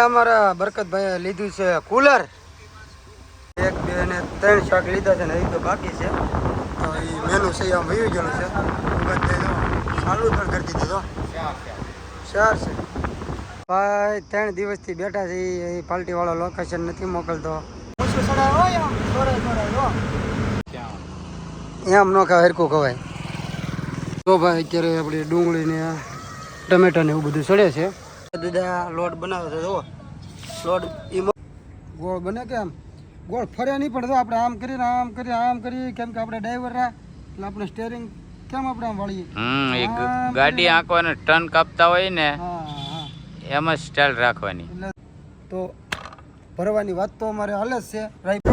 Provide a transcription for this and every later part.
અમારા બરકતભાઈએ લીધું છે કુલર. 1 2 અને 3 શાક લીધા છે ને એ તો બાકી છે. તો એ મેનુ છે આમ વયું ગયેલું છે. ચાલુ પણ કરી દીધું તો 4 છે ભાઈ. 3 દિવસથી બેઠા છે એ પાર્ટી વાળો લોકેશન નથી મોકલતો. એમ ન ખાય હરખું ખવાય તો ભાઈ. અત્યારે આપણે ડુંગળી ને ટમેટા ને એવું બધું સડે છે. દાદા લોટ બનાવે છે. જુઓ લોટ ગોળ બને કે આમ ગોળ ફરે નહીં પણ જો આપણે આમ કરીએ કેમ કે આપણે ડ્રાઈવર રહ્યા એટલે આપણે સ્ટેરિંગ કેમ આપણે આમ વાળીએ. ગાડી આંકવાને ટર્ન કાપતા હોય ને એમાં સ્ટાઇલ રાખવાની. એટલે તો ભરવાની વાત તો અમારે હાલે જ છે. રાઈટ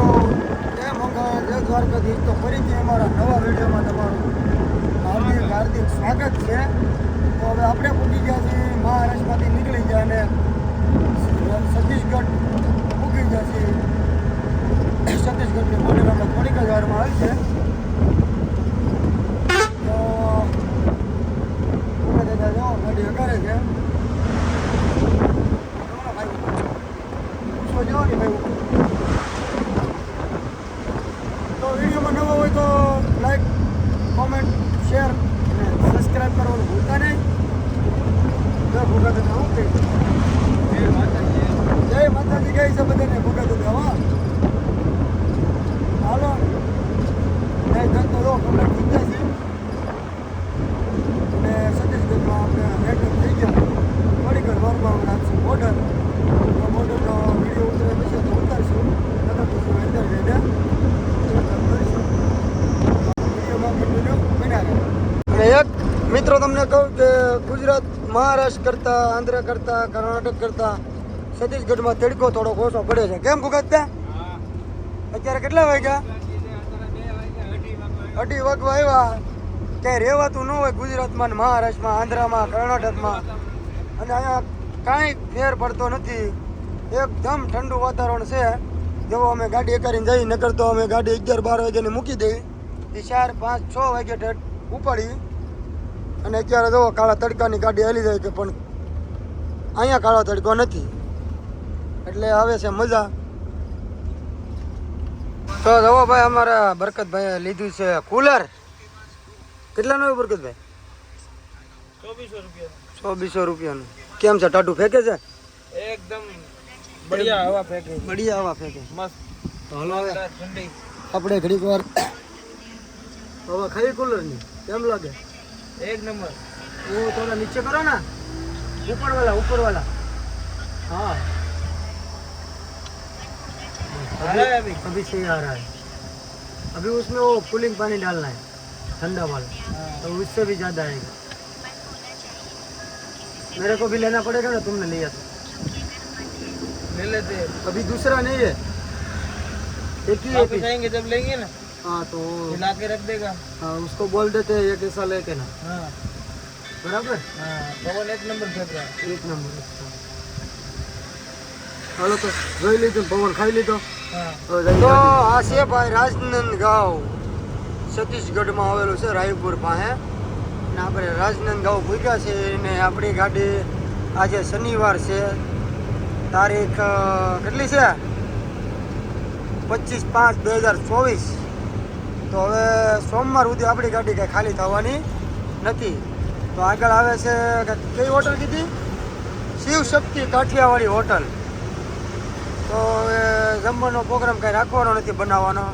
જય મંગળ જય દ્વારકાધીશ. તો ફરીથી અમારા નવા વિડીયોમાં તમારું હાર્દિક સ્વાગત છે. તો હવે આપણે પૂગી ગયા છીએ મહારાષ્ટ્રમાંથી નીકળી ગયા અને છત્તીસગઢ પૂગી ગયા છીએ. છત્તીસગઢની બોર્ડરમાં થોડીક જ વારમાં આવી છે. તો દાદા જો ગાડી હકારે છે. જો ને ભાઈ તો વિડીયોમાં નવા હોય તો લાઈક કોમેન્ટ શેર અને સબસ્ક્રાઈબ કરવાનું ભૂલતા નહીં. ભૂગા દાદા શું કહે જય માતાજી કહે છે બધાને ભૂગા દાદા. હા હાલો નહીં ધંધો જો કમરા ખુલ્યા છે અને છત્તીસગઢમાં આપણે એન્ટર થઈ ગયા. થોડીક જ વારમાં રાખશું બોર્ડર. બોર્ડરનો વિડીયો ઉતરે પછી તો ઉતારશું. નકર પછી અંદર જઈને અને એક મિત્રો તમને કહું કે ગુજરાત મહારાષ્ટ્ર કરતાં આંધ્ર કરતાં કર્ણાટક કરતાં છત્તીસગઢમાં તડકો થોડો ઓછો પડે છે. કેમ ભૂગત ત્યાં અત્યારે કેટલા વાગ્યા? 2:30 વાગવા આવ્યા. ક્યાંય રહેવાતું ન હોય ગુજરાતમાં ને મહારાષ્ટ્રમાં આંધ્રામાં કર્ણાટકમાં. અને અહીંયા કાંઈ ફેર પડતો નથી. એકદમ ઠંડુ વાતાવરણ છે. જેવો અમે ગાડી એકારીને જઈ નકર તો અમે ગાડી 11 12 વાગ્યાની મૂકી દઈ. 4 5 6 વાગ્યા ઠેઠ ઉપાડી અને અત્યારે જો કાળા તડકાની ગાડી હાલી જાય છે. પણ અહીંયા કાળો તડકો નથી એટલે આવે છે મજા. તો જવો ભાઈ અમારા બરકતભાઈએ લીધું છે કુલર. કેટલાનું હોય બરકતભાઈ? 100-200 રૂપિયાનું. કેમ છે ટાટું ફેંકે છે? એકદમ બઢિયા હવા ફેંકે. મસ્ત. તો હાલો હવે આપણે ઘડીક વાર હવા ખાઈ કુલરની. કેમ લાગે? એક નંબર. वो थोड़ा नीचे करो ना, ऊपर वाला हाँ अभी सही आ रहा है. अभी उसमें वो कूलिंग पानी डालना है ठंडा वाला. तो उससे भी ज़्यादा आएगा. मेरे को भी लेना पड़ेगा ना. तुमने लिया तो ले लेते. अभी दूसरा नहीं है. एक ही वापस आएंगे जब लेंगे ना. हाँ तो ला के रख देगा. हाँ उसको बोल देते हैं एक ऐसा लेके ना. हाँ बराबर. हाँ पवन 1 नंबर फेंक रहा है. 1 नंबर. હાલો તો જોઈ લીધું. પવન ખાઈ લીધો. તો આ છે ભાઈ રાજનંદગાંવ. છત્તીસગઢમાં આવેલું છે રાયપુર પાસે. અને આપણે રાજનંદગાંવ ભૂગ્યા છે. અને આપણી ગાડી આજે શનિવાર છે. તારીખ કેટલી છે? 25/5/2024. તો હવે સોમવાર સુધી આપણી ગાડી કાંઈ ખાલી થવાની નથી. તો આગળ આવે છે કઈ હોટલ કીધી? શિવશક્તિ કાઠિયાવાડી હોટલ. તો હવે જમવાનો પ્રોગ્રામ કાંઈ રાખવાનો નથી, બનાવવાનો.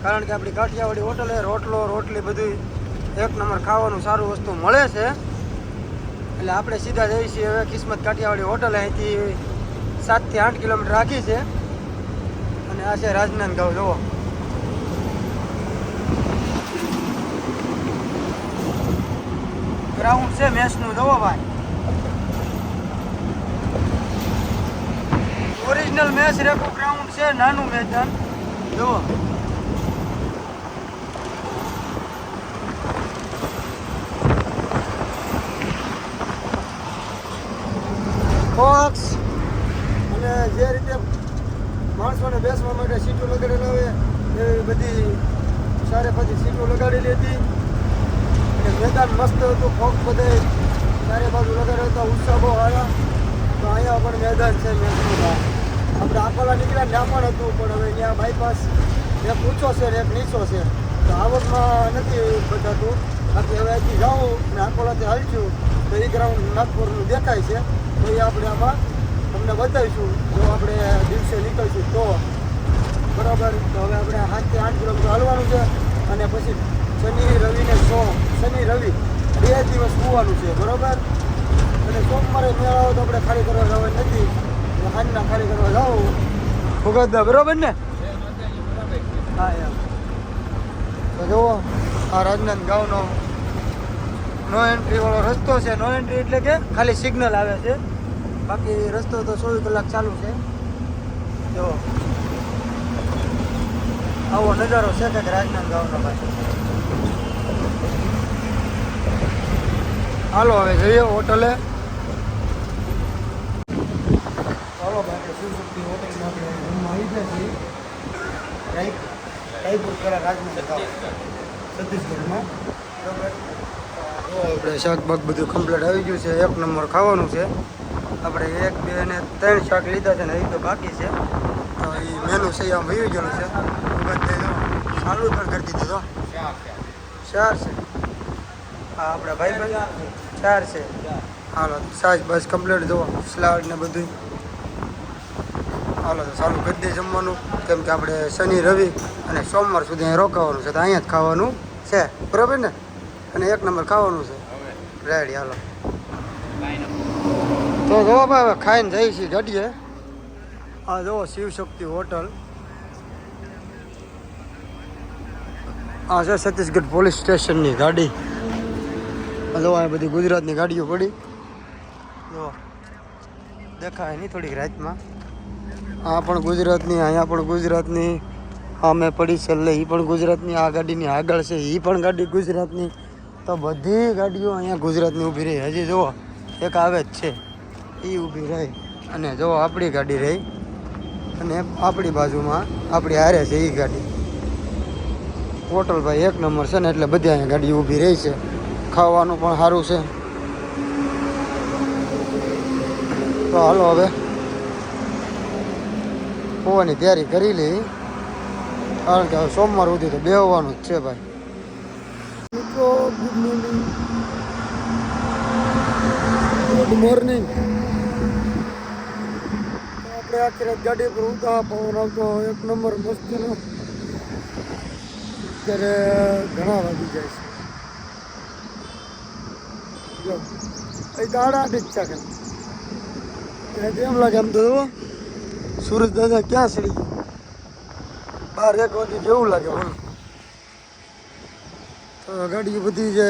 કારણ કે આપણી કાઠિયાવાડી હોટલ એ રોટલો રોટલી બધું 1 નંબર ખાવાનું સારું વસ્તુ મળે છે. એટલે આપણે સીધા જઈએ છીએ હવે કિસ્મત કાઠિયાવાડી હોટલ. અહીંથી 7 થી 8 કિલોમીટર રાખી છે. અને આ છે રાજનંદગાંવ. જુઓ ગ્રાઉન્ડ છે મેચનું. જુઓ ભાઈ ઓરિજિનલ મેચ રેકો ગ્રાઉન્ડ છે. નાનું મેદાન. જુઓ બોક્સ અને જે રીતે માણસોને બેસવા માટે સીટો લગાડેલા હોય એવી બધી સારે પછી સીટો લગાડેલી હતી. અને મેદાન મસ્ત હતું. ફોક બધે ચારે બાજુ લગાડ્યા હતા. ઉત્સાહ બહુ આવ્યા. તો તો અહીંયા પણ મેદાન છે મેદાન આપણે આકોલા નીકળ્યા ત્યાં પણ હતું પણ હવે ત્યાં બાયપાસ એક ઊંચો છે ને એક નીચો છે તો આવકમાં નથી બતાતું બાકી હવે અહીંથી જાઉં ને આકોલાથી હાલશું તો એ ગ્રાઉન્ડ નાગપુરનું દેખાય છે તો એ આપણે આમાં તમને બતાવીશું જો આપણે દિવસે નીકળશું તો બરાબર. તો હવે આપણે 7 થી 8 કિલોમીટર હાલવાનું છે અને પછી શનિ રવિ 2 દિવસ સુવાનું છે બરાબર. અને સોમવારે મેળ આવે તો આપણે ખાલી કરવા જવાનું નથી સાંજના ખાલી કરવા જાઉં ભૂગતદા બરાબર ને. હા એમ તો જુઓ આ રાજનાંદગાંવનો નો એન્ટ્રી વાળો રસ્તો છે. નો એન્ટ્રી એટલે કે ખાલી સિગ્નલ આવે છે બાકી રસ્તો તો 24 કલાક ચાલુ છે. જો આવો નજારો છે કે રાજનાંદગાંવનો ભાઈ. હાલો હવે જઈએ હોટલે. ચાલો ભાઈ શિવશક્તિ હોટલમાં આપણે રૂમમાં આવી ગયા છીએ રાયપુર પહેલાં રાજનાંદગાંવ છત્તીસગઢમાં બરાબર. તો આપણે શાકબાગ બધું કમ્પ્લીટ આવી ગયું છે. 1 નંબર ખાવાનું છે. આપણે 1, 2 અને 3 શાક લીધા છે ને એ તો બાકી છે. તો એ મેનુ છે આમ વયું ગયેલું છે ચાલુ પણ કરી દીધું તો 4 છે. હા આપણા ભાઈ 4 છે. હાલો સાજ બસ કમ્પ્લીટ જુઓ સલાડ ને બધું. હાલો તો ચાલુ કરી દે જમવાનું કેમ કે આપણે શનિ રવિ અને સોમવાર સુધી અહીં રોકાવાનું છે તો અહીંયા જ ખાવાનું છે બરાબર ને. અને 1 નંબર ખાવાનું છે રેડી. હાલો તો જો ભાઈ હવે ખાઈને જઈએ છીએ ગાડીએ. આ જુઓ શિવશક્તિ હોટલ. આ છે છત્તીસગઢ પોલીસ સ્ટેશનની ગાડી. જો આ બધી ગુજરાતની ગાડીઓ પડી જો દેખાય નહીં થોડીક રાતમાં. આ પણ ગુજરાતની અહીંયા પણ ગુજરાતની સામે પડી છે એટલે એ પણ ગુજરાતની. આ ગાડીની આગળ છે એ પણ ગાડી ગુજરાતની. તો બધી ગાડીઓ અહીંયા ગુજરાતની ઊભી રહી. હજી જુઓ એક આવે જ છે એ ઊભી રહી અને જુઓ આપણી ગાડી રહી અને આપણી બાજુમાં આપણી હારે છે એ ગાડી. હોટલ ભાઈ 1 નંબર છે ને એટલે બધી અહીંયા ગાડી ઊભી રહી છે. ખાવાનું પણ સારું છે. તો હાલો હવે હોવાની તૈયારી કરી લઈ કારણ કે હવે સોમવાર સુધી તો બેહવાનું જ છે ભાઈ. મિત્રો ગુડ મોર્નિંગ. આપણે આખી રાત ગાડી પર ઉતા પવન આવતો 1 નંબર મસ્તીનો. અત્યારે ઘણા વાગી જાય છે. એ દાડા જ છે કે એમ લાગે એમ તો સુરજ દાદા ક્યાં ચડી ગયા 12-1 વાગે જેવું લાગે બોલો. તો ગાડીઓ બધી જે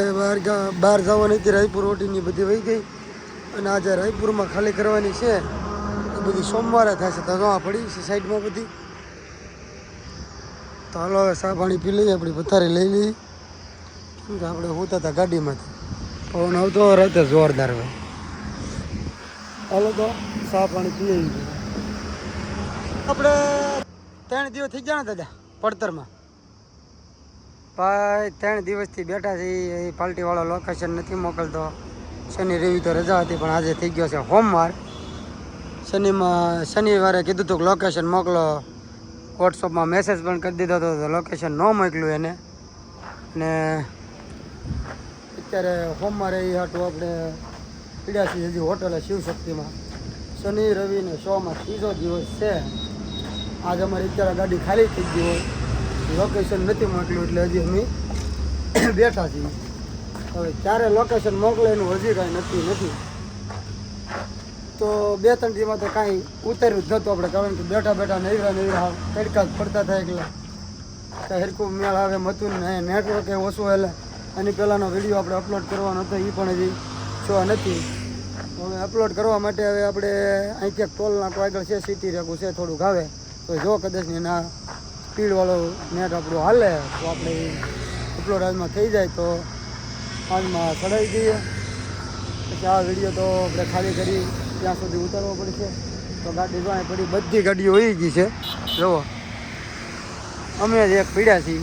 બહાર જવાની હતી રાયપુર ઓટીની બધી વહી ગઈ અને આજે રાયપુરમાં ખાલી કરવાની છે એ બધી સોમવારે થશે. તો જોવા પડી છે સાઈડમાં બધી. તો હાલો હવે ચા પાણી પી લઈએ. આપણી પથારી લઈ લઈએ કેમ કે આપણે હોતા હતા ગાડીમાંથી. પવન આવતો રાતે જોરદાર હોય. હાલો તો ચા પાણી પી લઈએ. આપણે 3 દિવસ થઈ ગયા ને દાદા પડતરમાં ભાઈ. 3 દિવસથી બેઠા છીએ. એ પાર્ટીવાળો લોકેશન નથી મોકલતો. શનિ રવિ તો રજા હતી પણ આજે થઈ ગયો છે સોમવાર. શનિવારે કીધું હતું કે લોકેશન મોકલો. વોટ્સઅપમાં મેસેજ પણ કરી દીધો હતો તો લોકેશન ન મોકલ્યું એને. ને અત્યારે સોમવારે એ હાટું આપણે પીડ્યા છીએ હજી હોટલે શિવશક્તિમાં. શનિ રવિ ને સોમવાર 3જો દિવસ છે. આજે અમારી અત્યારે ગાડી ખાલી થઈ ગઈ હોય લોકેશન નથી મોકલ્યું એટલે હજી અમે બેઠા છીએ. હવે ક્યારે લોકેશન મોકલે એનું હજી કાંઈ નથી. તો 2-3 દિવસમાં તો કાંઈ ઉતર્યું જ નહોતું આપણે કારણ કે બેઠા નૈરા તડકા જ પડતા થાય એટલે કાંઈ હરખું મેળ આવે મતું ને નેટવર્ક એ ઓછું એટલે આની પહેલાંનો વિડીયો આપણે અપલોડ કરવાનો હતો એ પણ હજી જોવા નથી. હવે અપલોડ કરવા માટે હવે આપણે અહીંથી ટોલ નાકો આગળ છે સિટી રેકું છે થોડુંક આવે તો જો કદાચ એના સ્પીડવાળો નેટ આપણું હાલે તો આપણે અપલોડ આજમાં થઈ જાય તો આજમાં ચડાવી દઈએ. પછી આ વિડીયો તો આપણે ખાલી કરી ત્યાં સુધી ઉતારવો પડશે. તો ગાડી જોઈ પડી બધી ગાડીઓ હોઈ ગઈ છે જુઓ. અમે જ એક પીડ્યા છીએ.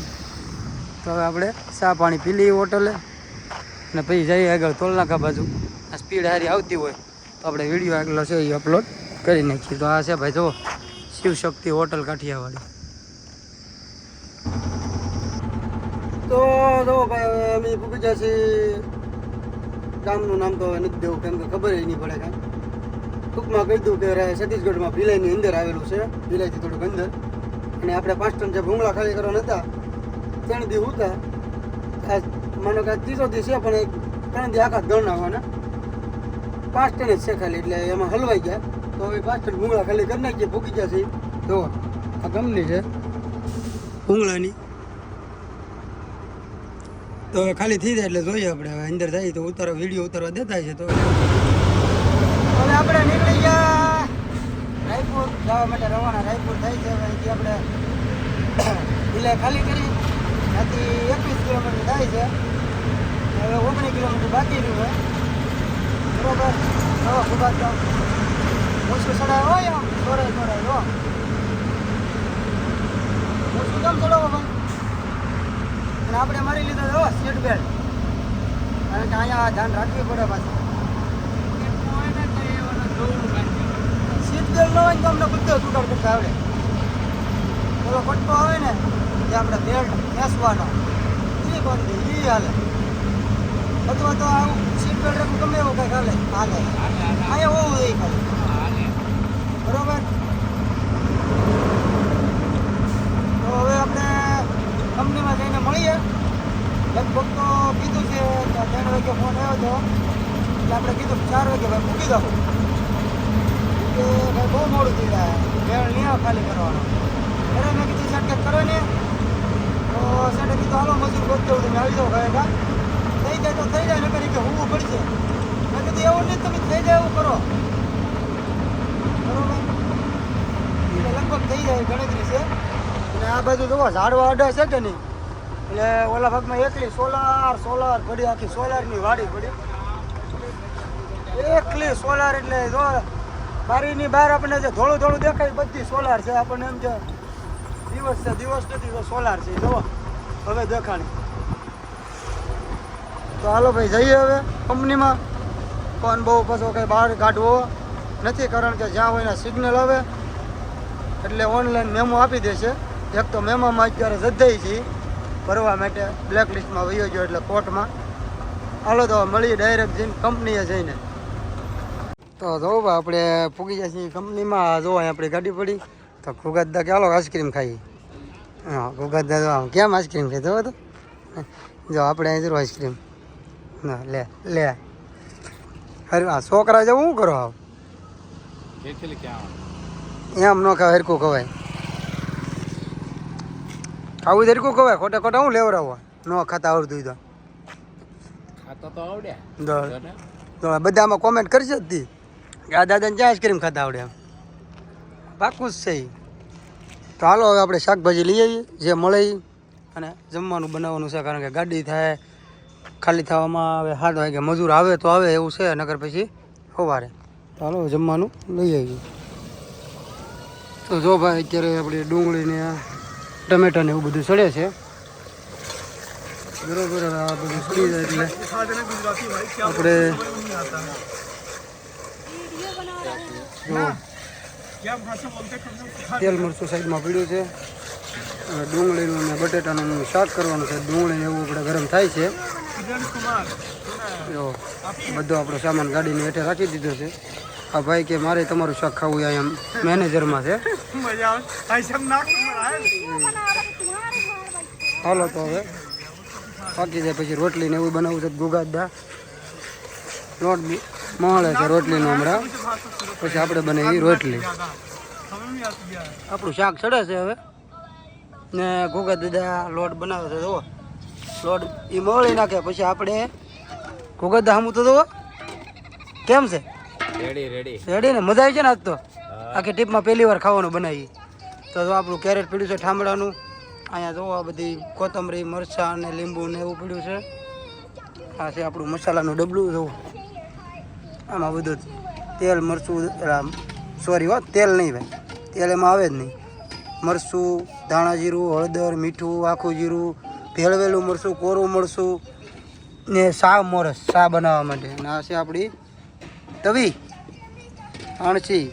તો હવે આપણે ચા પાણી પી લઈએ હોટલે અને પછી જઈએ આગળ ટોલનાકા બાજુ. આ સ્પીડ સારી આવતી હોય તો આપણે વિડીયો આગળ છે એ અપલોડ કરી નાખીએ. તો આ છે ભાઈ જો શિવશક્તિ હોટલ કાઠિયાવાડી. તો જો ભાઈ હવે અમે પૂકી ગયા છીએ. ગામનું નામ તો હવે નથી દેવું કેમ કે ખબર નહીં પડે કાંઈ. ટૂંકમાં કહી દઉં કે છત્તીસગઢમાં ભિલાઈની અંદર આવેલું છે, ભિલાઈથી થોડુંક અંદર. અને આપણે 5 ટન જે ભૂંગળા ખાલી કરવાના હતા 3 દી હતા. માનો કે 3 દી છે પણ 3 દી આખા ગણ નાખવાના. 5 ટન જ છે ખાલી, એટલે એમાં હલવાઈ ગયા. તો હવે 5 ટન ભૂંગળા ખાલી કરી નાખીએ. ભૂકી ગયા છે જો આ કંપની છે ભૂંગળાની. તો હવે ખાલી થઈ જાય એટલે જોઈએ આપણે. હવે અંદર જાય તો વિડીયો ઉતારવા દેતા છે. તો હવે આપણે નીકળી ગયા રાયપુર જવા માટે રવાના. રાયપુર થાય છે અહીંથી આપણે વિલાય ખાલી કરી ત્યાંથી 21 કિલોમીટર થાય છે. હવે 19 કિલોમીટર બાકી રહ્યું હોય બરોબર. હવે ખૂબ જ ઓછું ચડાય હોય આમ ચોરાય હો ઓછું કેમ ચડાવો ભાઈ. અને આપણે મારી લીધો હો સીટ બેલ્ટ, કારણ કે અહીંયા ધ્યાન રાખવી પડે પાછું. સીટ બેલ્ટ ન હોય તો અમને બધો ટૂટાડ કરતા આવડે. પેલો પટ્ટો આવે ને જે આપણે બેલ્ટ ખેંચવાનો એ બંધ એ હાલે. અથવા તો આવું સીટ બેલ્ટ રાખવું ગમે એવું કંઈક હાલે અહીંયા હોવું એ ખાલી બરોબર. તો હવે આપણે કંપનીમાં જઈને મળીએ. લગભગ તો કીધું છે 3 વાગે ફોન આવ્યો હતો એટલે આપણે કીધું 4 વાગે ભાઈ મૂકી દો કે ભાઈ બહુ મોડું થઈ જાય, વેળ નહીં ખાલી કરવાનો. અરે મેં કીધું સેટ કંઈક કરો ને તો સેટે કીધું હાલો મજૂર ગોતતો તમે આવી જાઓ ભાઈ કા થઈ જાય તો થઈ જાય, ને કરી કે હોવું પડશે. મેં કીધું એવું નહીં તમે થઈ જાય એવું કરો બરોબર. એટલે લગભગ થઈ જાય ગણતરી છે. અને આ બાજુ જોવો ઝાડવા અડા છે કે નહીં, એટલે ઓલા ભાગમાં એકલી સોલાર પડી, આખી સોલારની વાડી પડી. એકલી સોલાર એટલે જો બારીની બહાર આપણને જે થોડું દેખાય બધી સોલાર છે. આપણને એમ કે દિવસ છે, દિવસ નથી તો સોલાર છે. જુઓ હવે દેખાણી. તો હાલો ભાઈ જઈએ હવે કંપનીમાં. ફોન બહુ પાછો કંઈ બહાર કાઢવો નથી, કારણ કે જ્યાં હોય ને સિગ્નલ આવે એટલે ઓનલાઈન મેમો આપી દેશે. એક તો મેમોમાં અત્યારે જદ્દાઈ છે ભરવા માટે, બ્લેક લિસ્ટમાં વયો ગયો એટલે કોર્ટમાં. હાલો તો મળીએ ડાયરેક્ટ જઈને કંપનીએ જઈને. તો જો ભાઈ આપણે પૂગી જાય છીએ કંપનીમાં. જો અહીં આપણી ગાડી પડી તો ગુગાદા કે હાલો આઈસ્ક્રીમ ખાઈએ. હા ગુગાદા જો કેમ આઈસ્ક્રીમ ખાઈ જો તો જો આપણે અહીં જરૂર આઈસ્ક્રીમ ના લે અરે આ છોકરા જેવું શું કરો આવ એમ ન ખાવ હરકું ખવાય. આવું હરકું ખવાય, ખોટા હું લેવડાવવા ન ખાતા આવડતું તો બધામાં કોમેન્ટ કરશે જ તી કે આ દાદાને ક્યાં આઈસ્ક્રીમ ખાતા આવડે એમ. પાકું જ છે. તો હાલો હવે આપણે શાકભાજી લઈ આવીએ જે મળે અને જમવાનું બનાવવાનું છે, કારણ કે ગાડી થાય ખાલી થવામાં હવે 7 વાગે મજૂર આવે તો આવે એવું છે, નગર પછી સવારે. તો હાલો જમવાનું લઈ આવીએ. તો જો ભાઈ અત્યારે આપણે ડુંગળીને ટમેટા ને એવું બધું સડે છે બરોબર. આ બધું સડી જાય એટલે આપણે તેલ મરચું સાઈડમાં પીડ્યું છે અને ડુંગળીનું ને બટેટાનું શાક કરવાનું છે. ડુંગળીને એવું આપણે ગરમ થાય છે. જો બધો આપણો સામાન ગાડીની હેઠે રાખી દીધો છે. આ ભાઈ કે મારે તમારું શાક ખાવું અહીંયા મેનેજરમાં છે. હાલો તો હવે પાકી જાય પછી રોટલી ને એવું બનાવવું છે. ગુગાદા લોટ મળે છે રોટલીનો હમણાં, પછી આપણે બનાવી રોટલી. આપણું શાક ચડે છે હવે ને ગુગાદા લોટ બનાવે છે. જુઓ લોટ એ મળી નાખે પછી આપણે ગુગાદા સામું તો જુઓ કેમ છે રેડી ને મજા આવી છે ને આજ તો. આખી ટીપમાં પહેલી વાર ખાવાનું બનાવી. તો આપણું કેરેટ પીડ્યું છે ઠામડાનું. અહીંયા જોવો આ બધી કોથમરી મરચાં ને લીંબુ ને એવું પીડ્યું છે. આ છે આપણું મસાલાનું ડબલું. જોવું આમાં બધું તેલ મરચું, સોરી હો તેલ નહીં ભાઈ, તેલ એમાં આવે જ નહીં. મરચું, ધાણા જીરું, હળદર, મીઠું, આખું જીરું, ભેળવેલું મરચું, કોરું મરચું ને સા મોરસ ચા બનાવવા માટે. અને આ છે આપણી તવી આણસી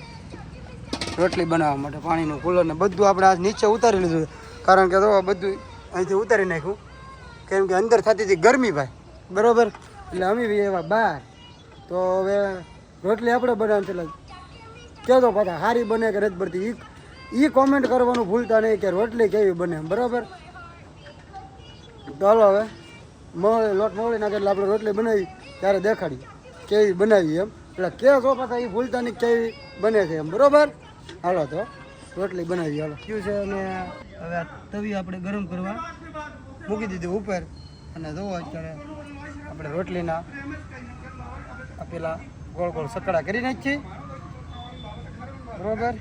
રોટલી બનાવવા માટે પાણીનું કુલર ને બધું આપણે આજ નીચે ઉતારી લીધું કારણ કે તો બધું અહીંથી ઉતારી નાખ્યું કેમ કે અંદર થતી હતી ગરમી ભાઈ બરાબર એટલે અમે બી એવા બહાર તો હવે રોટલી આપણે બનાવવાની એટલે કહેતો પાછા સારી બને કે નથી પડતી એ કોમેન્ટ કરવાનું ભૂલતા નહીં કે રોટલી કેવી બને એમ બરાબર તો હાલો હવે લોટ મોળી નાખે એટલે આપણે રોટલી બનાવી ત્યારે દેખાડી કેવી બનાવી એમ એટલે કહેશો પાછા એ ભૂલતા નહીં કેવી બને છે એમ બરાબર હાલો તો રોટલી બનાવી હાલો શું છે અને હવે આ તવી આપણે ગરમ કરવા મૂકી દીધી ઉપર અને જોવો અત્યારે આપણે રોટલીના આ પેલા ગોળ ગોળ સકડા કરી નાખીએ બરાબર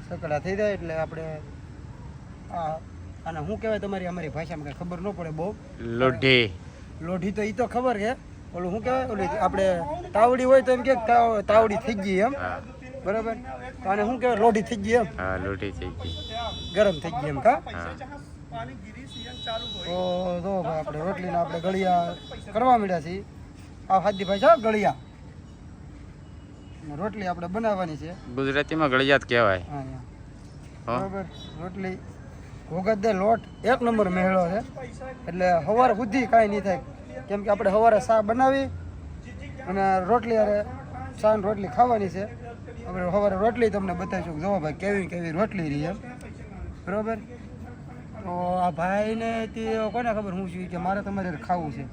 સકડા થઈ જાય એટલે આપણે આ અને શું કહેવાય તમારી અમારી ભાષામાં કંઈ ખબર ન પડે બહુ લોઢી લોઢી તો એ તો ખબર છે ઓલું શું કહેવાય ઓલી આપણે તાવડી હોય તો એમ કે તાવડી થઈ ગઈ એમ બરાબર તો આને શું કહેવાય લોઢી થઈ ગઈ એમ હા લોઢી થઈ ગઈ ગરમ થઈ ગઈ એમ કા હા તો જો ભાઈ આપણે રોટલીના આપણે ગળિયા કરવા માંડ્યા છીએ આ સાદી ભાષા ગળિયા રોટલી આપણે બનાવવાની છે ગુજરાતીમાં ગળિયાત કહેવાય હા હો. બરાબર રોટલી ઘોગદે લોટ એક નંબર મેળો છે એટલે સવારે સુધી કાંઈ નહીં થાય કેમ કે આપણે સવારે શા બનાવી અને રોટલી અરે શા ને રોટલી ખાવાની છે આપણે સવારે રોટલી તમને બતાવીશું જો ભાઈ કેવી કેવી રોટલી રહી એમ બરાબર તો આ ભાઈને તે કોને ખબર હું છું કે મારે તમારે ખાવું છે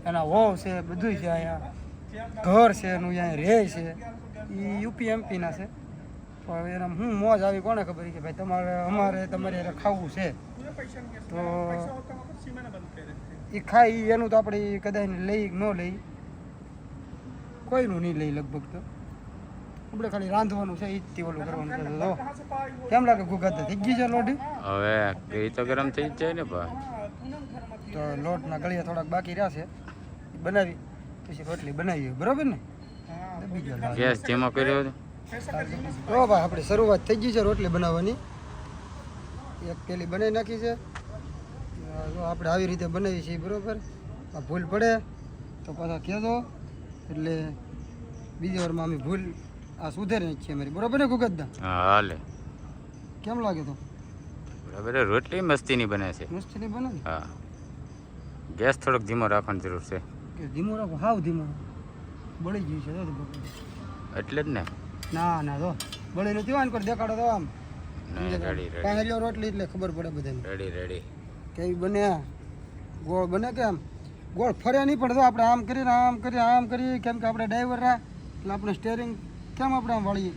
એના હોવ છે બધું છે અહીંયા ઘર છે એનું અહીંયા રહે છે એ યુપી એમપીના છે તો હવે એના હું મોજ આવી કોને ખબર કે ભાઈ તમારે અમારે તમારે એને ખાવું છે તો એ ખાઈ એનું તો આપણે કદાચ લઈ ન લઈ કોઈનું નહીં લઈ લગભગ તો આપણે ખાલી રાંધવાનું છે એ જ ઓલું કરવાનું છે તો કેમ લાગે ગુગાતા થઈ ગઈ છે લોઢી હવે એ તો ગરમ થઈ જ જાય ને બા તો લોટના ગળિયા થોડાક બાકી રહ્યા છે એ બનાવી પછી રોટલી બનાવીએ બરાબર ને બીજો ગેસ ધીમો કર્યો છે. તો ભાઈ આપણે શરૂઆત થઈ ગઈ છે રોટલી બનાવવાની એક પેલી બનાવી નાખી છે જો આપણે આવી રીતે બનાવી છીએ બરાબર આ ભૂલ પડે તો પાછા કહેજો એટલે બીજી વારમાં અમે ભૂલ આ સુધારી નાખીએ અમારી બરાબર ને ગુગતદા હા હાલે કેમ લાગે તો બરાબર રોટલી મસ્તીની બને છે મસ્તી નહીં બને ને હા ગેસ થોડોક ધીમો રાખવાની જરૂર છે કે ધીમો રાખો હાવ ધીમો બળી ગયું છે તો બપોરે. એટલે જ ને ના ના જો બળી નથી વાન કર દેખાડો તો આમ નહીં રેડી રેડી કાંઈ રોટલી એટલે ખબર પડે બધાને રેડી રેડી કેવી બને ગોળ બને કે આમ ગોળ ફરે નહીં પણ તો આપણે આમ કરી કેમ કે આપણે ડ્રાઈવર રહ્યા એટલે આપણે સ્ટેરિંગ કેમ આપણે આમ વળીએ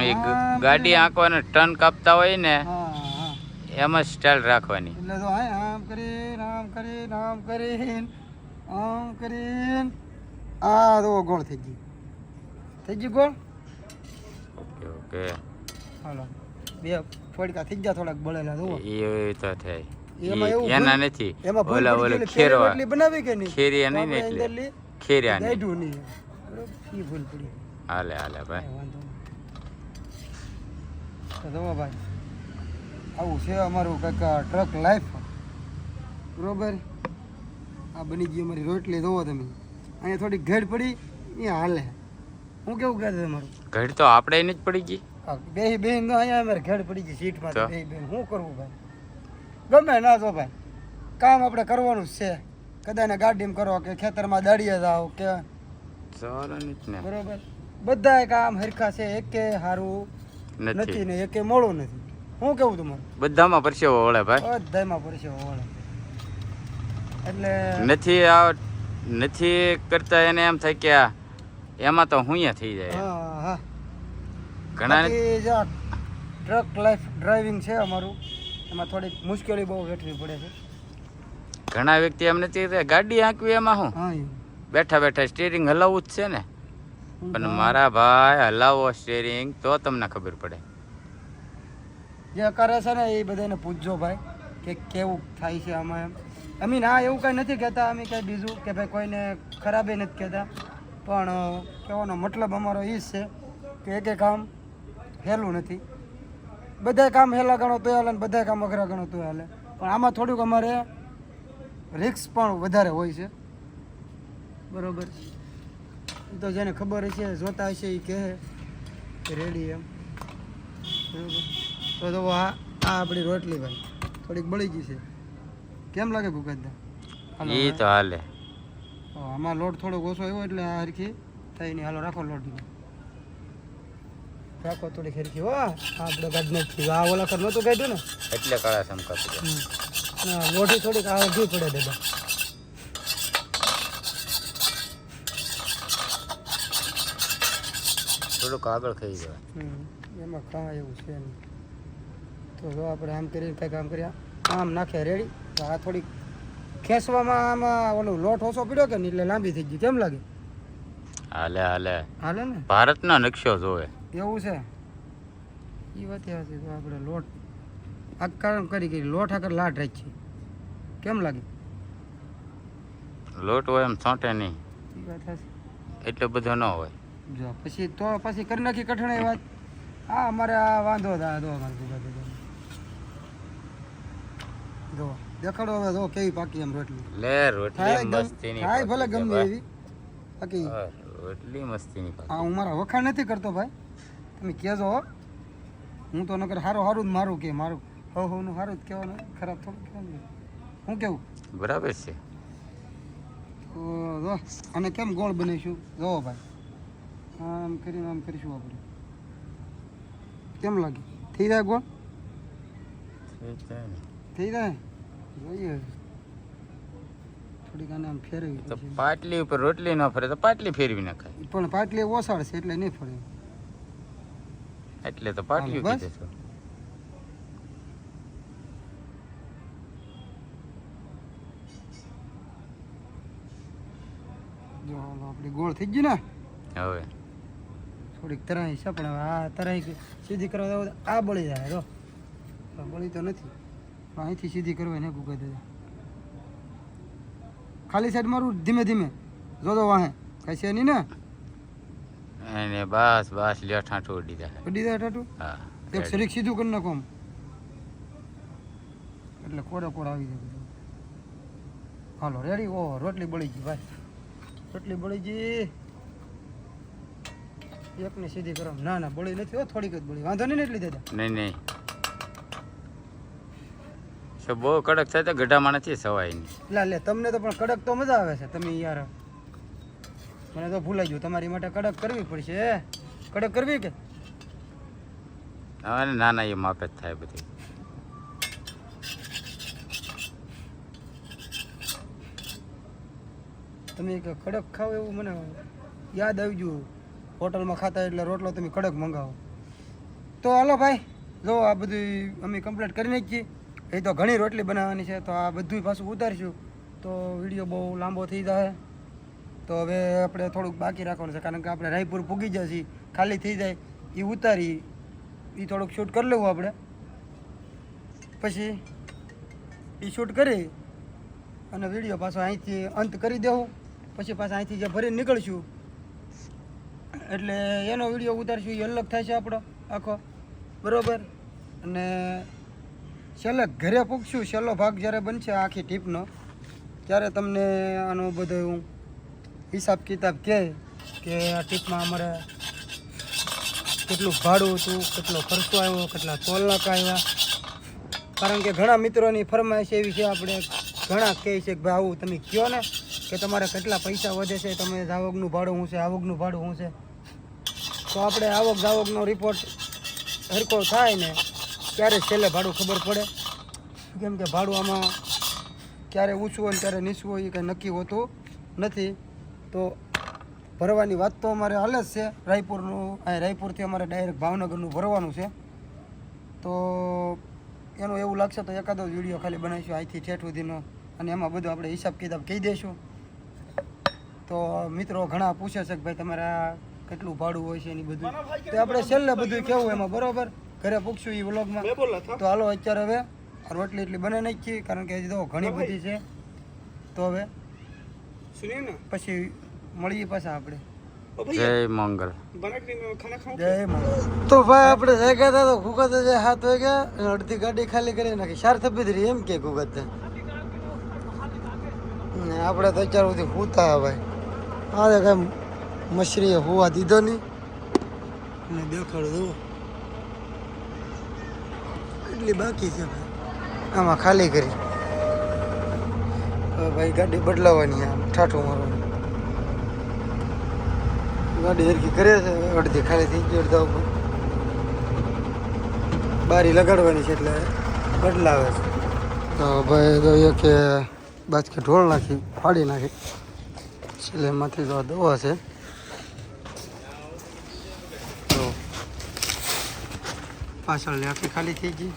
એક ગાડી આંકવાને ટર્ન કાપતા હોય ને હા હા એમાં સ્ટાઇલ રાખવાની એટલે તો હા આમ કરીને આ તો ગોળ થઈ ગઈ ગોળ ઓકે ઓકે હાલો બે ફોડકા થઈ ગયા થોડાક બળેલા જુઓ એ તો થાય એમાં એવું એના નથી એમાં ભૂલ ઓલા પડી ઓલા ગયેલી. ખેરવા રોટલી બનાવી કે નહીં ખેરિયા નહીં ને આપણે એટલે અંદરલી ખેરિયા નહીં દાઢું નહીં બરોબર ઈ ભૂલ પડી હાલે હાલે ભાઈ કાંઈ વાંધો નહીં. તો જુઓ ભાઈ આવું છે અમારું કંઈક ટ્રક લાઈફ બરોબર આ બની ગઈ અમારી રોટલી જુઓ તમે અહીંયા થોડી ઘેડ પડી એ હાલે હું કેવું કહેતો તમારું ઘડી તો આપણે એને જ પડી ગઈ બે બેન તો અહીંયા અમારે ઘેડ પડી ગઈ સીટમાં તો? બે બેન શું કરવું ભાઈ ગમે ના તો ભાઈ કામ આપણે કરવાનું જ છે કદાચ ગાડીમાં કરો કે ખેતરમાં દાડીએ જાઓ કે ચાલવાનું જ ને બરોબર બધાય કામ હરખા છે એકે સારું નથી નથી ને એકે મોડું નથી શું કેવું તમારું બધામાં પરસેવો વળે ભાઈ બધાયમાં પરસેવો વળે એટલે નથી કરતા એને એમ થાય કે આ એમાં તો હુંયા થઈ જાય હા હા ઘણા બાકી જે આ ટ્રક લાઈફ ડ્રાઇવિંગ છે અમારું એમાં થોડીક મુશ્કેલી બહુ વેઠવી પડે છે ઘણા વ્યક્તિ એમ નથી કહેતા, ગાડી હાંકવી એમાં શું હા બેઠા બેઠા સ્ટીરિંગ હલાવવું જ છે ને પણ મારા ભાઈ હલાવો સ્ટીરિંગ તો તમને ખબર પડે જે કરે છે ને એ બધાને પૂછજો ભાઈ કે કેવું થાય છે આમાં એમ અમે ના એવું કાંઈ નથી કહેતા અમે કાંઈ બીજું કે ભાઈ કોઈને ખરાબે નથી કહેતા પણ કહેવાનો મતલબ અમારો એ જ છે કે એકે કામ હેલું નથી બધા કામ હેલા ગણો તો હાલે ને બધા કામ અઘરા ગણો તો હાલે પણ આમાં થોડુંક અમારે રિસ્ક પણ વધારે હોય છે બરોબર એ તો જેને ખબર હશે જોતા હશે એ કહે રેડી એમ બરાબર. તો જો આ આપણી રોટલી ભાઈ થોડીક બળી ગઈ છે. કેમ લાગે ભૂકાતદા? એ તો હાલે. આમાં લોટ થોડોક ઓછો આવ્યો એટલે આ હરખી થઈ નહીં. હાલો રાખો લોટ રાખો થોડીક હરખી. હો આપણે કાઢ નથી આ ઓલા ખર નહોતું કાઢ્યું ને એટલે કાળા ચમકાતું જાય. ના લોટી થોડીક આગળ પડે દાદા. થોડુંક આગળ થઈ જાય. એમાં કાં એવું છે નહીં. તો જો આપણે આમ કરીને કંઈક આમ કર્યા આમ નાખ્યા રેડી. તો આ થોડીક ખેંચવામાં આમાં ઓલું લોટ ઓછો પીડ્યો કે નહીં એટલે લાંબી થઈ ગઈ. કેમ લાગે? હાલે હાલે. હાલે ને ભારતનો નકશો જોવે. એવું છે એ વાત હતી. તો આપણે લોટ આ કામ કરી લોટ આગળ લાટ રાખીએ. કેમ લાગે? લોટ હોય એમ છોંટે નહીં. એ વાત હશે. એટલો બધો ન હોય. જો પછી તો પછી કરી નાખી કઠણાઈ વાત. હા અમારે આ વાંધો હતા. દો અમારે જો દેખાડો હવે જો કેવી પાકી એમ રોટલી. લે રોટલી મસ્તીની થાય ભલે પાકી ગમે છે એવી બાકી ભાઈ. રોટલી મસ્તીની પાકી. હા હું મારા વખાણ નથી કરતો ભાઈ. તમે કહેજો હો. હું તો નકર સારું જ મારું કે મારું હવનું સારું જ કહેવાનું ખરાબ થોડું કહેવાનું. હું કેવું બરાબર છે. તો જો અને કેમ ગોળ બનાવીશું જોવો ભાઈ. આમ કરીને આમ કરીશું આપણે. કેમ લાગે? થઈ જાય ગોળ? થઈ જાય જોઈએ. થોડીક આને આમ ફેરવી તો પાટલી ઉપર રોટલી ન ફરે તો પાટલી ફેરવી નખાય. પણ પાટલી ઓસાડશે એટલે નહીં ફરે. એટલે તો પાટલી બસ. કીધે છે. જો હાલો આપણી ગોળ થઈ ગઈ ને હવે થોડીક તરાઈ છે પણ હવે આ તરાઈ સીધી કરવા જાવ તો આ બળી જાય. જો બળી તો નથી પણ અહીંથી સીધી કરવા ને કુકા દે. ખાલી સાઈડ મારું ધીમે ધીમે જોજો વાહે કઈ છે નહીં ને. એને બસ બસ લેઠા છોડી દે. કડી દે ટાટું હા એક શરીક સીધું કરી નાખો આમ એટલે કોડે કોડ આવી જાય બધું. હાલો રેડી. ઓહો રોટલી બળી ગઈ ભાઈ. રોટલી બળી ગઈ. એકને સીધી કરો. ના ના બળી નથી હો થોડીક જ બળી. વાંધો નહીં ને એટલી દેતા. નહીં નહીં તો બહુ કડક થાય તો ગઢામાં નથી સવાય નહીં. લે તમને તો પણ કડક તો મજા આવે છે. તમે યાર મને તો ભૂલાઈ ગયું. તમારી માટે કડક કરવી પડશે. કડક કરવી કે હવે ના ના એ માપે જ થાય બધી. તમે કે કડક ખાવ એવું મને યાદ આવી ગયું. હોટલમાં ખાતા એટલે રોટલો તમે કડક મંગાવો. તો હાલો ભાઈ જો આ બધું અમે કમ્પ્લીટ કરી નાખીએ. એ તો ઘણી રોટલી બનાવવાની છે તો આ બધું પાછું ઉતારીશું તો વિડીયો બહુ લાંબો થઈ જાય. તો હવે આપણે થોડુંક બાકી રાખવાનું છે કારણ કે આપણે રાયપુર પૂગી જાય છીએ. ખાલી થઈ જાય એ ઉતારી એ થોડુંક શૂટ કરી લેવું આપણે. પછી એ શૂટ કરી અને વિડીયો પાછો અહીંથી અંત કરી દેવું. પછી પાછા અહીંથી જે ભરીને નીકળશું એટલે એનો વિડીયો ઉતારશું એ અલગ થાય છે આપણો આખો બરાબર. અને છેલ્લે ઘરે પૂછશું છેલ્લો ભાગ જ્યારે બનશે આખી ટીપનો ત્યારે તમને આનો બધો હું હિસાબ કિતાબ કહે કે આ ટીપમાં અમારે કેટલું ભાડું હતું, કેટલો ખર્ચો આવ્યો, કેટલા ટોલ નાકા આવ્યા. કારણ કે ઘણા મિત્રોની ફરમાઈશ એવી છે. આપણે ઘણા કહે છે કે ભાઈ આવું તમે કહો ને કે તમારે કેટલા પૈસા વધે છે, તમે આવકનું ભાડું શું છે, આવકનું ભાડું શું છે. તો આપણે આવક જાવકનો રિપોર્ટ હરખો થાય ને ત્યારે છેલ્લે ભાડું ખબર પડે. કેમ કે ભાડું આમાં ક્યારે ઊંચું હોય ને ક્યારે નીચું હોય એ કંઈ નક્કી હોતું નથી. તો ભરવાની વાત તો અમારે હાલે જ છે. રાયપુરનું અહીં રાયપુરથી અમારે ડાયરેક્ટ ભાવનગરનું ભરવાનું છે. તો એનું એવું લાગશે તો એકાદો વિડીયો ખાલી બનાવીશું અહીંથી ઠેઠ સુધીનો અને એમાં બધું આપણે હિસાબ કિતાબ કહી દઈશું. તો મિત્રો ઘણા પૂછે છે કે ભાઈ તમારા કેટલું ભાડું હોય છે એની બધું તો આપણે છેલ્લે બધું કેવું એમાં બરાબર ઘરે પૂછશું એ વ્લોગમાં. તો હાલો અત્યારે હવે રોટલી એટલી બને નાખીએ કારણ કે હજી તો ઘણી બધી છે. તો હવે પછી મળીએ પાછા આપણે. જય મંગલ. જય મંગલ. તો ભાઈ આપણે જગ્યા હતા તો ગુગત 7 વાગ્યા અડધી ગાડી ખાલી કરી નાખી. 4 થપ્પી રહી એમ કે ગુગત ને આપણે તો અત્યાર સુધી હુતા ભાઈ. આ કઈ મશરીએ હોવા દીધો નહીં અને દેખાડો જુઓ એટલી બાકી છે ભાઈ. આમાં ખાલી કરી હવે ભાઈ ગાડી બદલાવાની આમ ઠાઠું મારવાનું. ગાડી હરખી કરે છે અડધી ખાલી થઈ ગઈ અડધા ઉપર બારી લગાડવાની છે એટલે બદલાવે છે. તો ભાઈ તો એ કે બાજકે ઢોળ નાખી ફાડી નાખી સિલાઈમાંથી તો દવા છે. તો પાછળની આખી ખાલી થઈ ગઈ.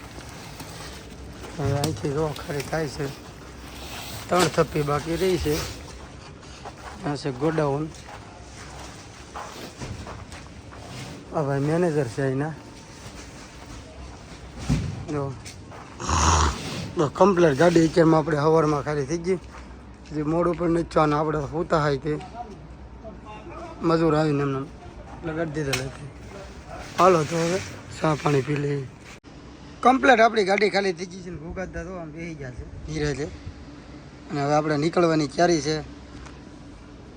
હવે અહીંથી જો ખાલી થાય છે 3 થપ્પી બાકી રહી છે. ત્યાં છે ગોડાઉન. આ ભાઈ મેનેજર છે અહીંના. જો કમ્પ્લેટ ગાડી અત્યારમાં આપણે સવારમાં ખાલી થઈ ગઈ. જે મોડું પણ નીચવાનું આપણે હોતા હોય તે મજૂર આવીને એમને લગાડી દીધેલા હતી. હાલો તો હવે ચા પાણી પી લઈએ. કમ્પ્લેટ આપણી ગાડી ખાલી થઈ ગઈ છે ને ભૂગાતા તો આમ બેસી ગયા છે ધીરે છે. અને હવે આપણે નીકળવાની ક્યારી છે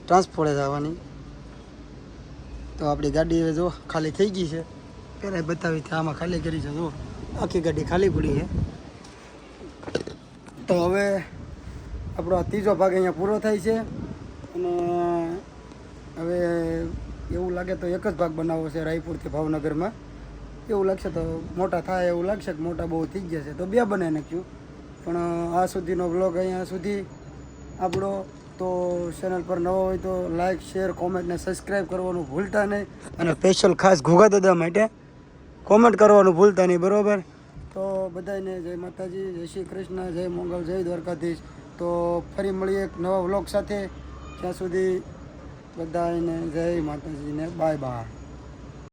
ટ્રાન્સપોર્ટે જવાની. તો આપણી ગાડી હવે જો ખાલી થઈ ગઈ છે. પહેલાં બતાવી હતી આમાં ખાલી કરી છે. જો આખી ગાડી ખાલી પડી છે. તો હવે આપણો આ ત્રીજો ભાગ અહીંયા પૂરો થાય છે. અને હવે એવું લાગે તો એક જ ભાગ બનાવવો છે રાયપુરથી ભાવનગરમાં. એવું લાગશે તો મોટા થાય એવું લાગશે કે મોટા બહુ થઈ ગયા છે તો 2 બનાવી નાખ્યું. પણ આ સુધીનો બ્લોગ અહીંયા સુધી આપણો. તો ચેનલ પર નવો હોય તો લાઇક શેર કોમેન્ટ ને સબસ્ક્રાઈબ કરવાનું ભૂલતા નહીં. અને સ્પેશિયલ ખાસ ઘોઘા દાદા માટે કોમેન્ટ કરવાનું ભૂલતા નહીં, બરાબર? તો બધાને જય માતાજી, જય શ્રી કૃષ્ણ, જય મંગળ, જય દ્વારકાધીશ. તો ફરી મળીએ એક નવા વ્લોગ સાથે. ત્યાં સુધી બધાને જય માતાજીને બાય બાય.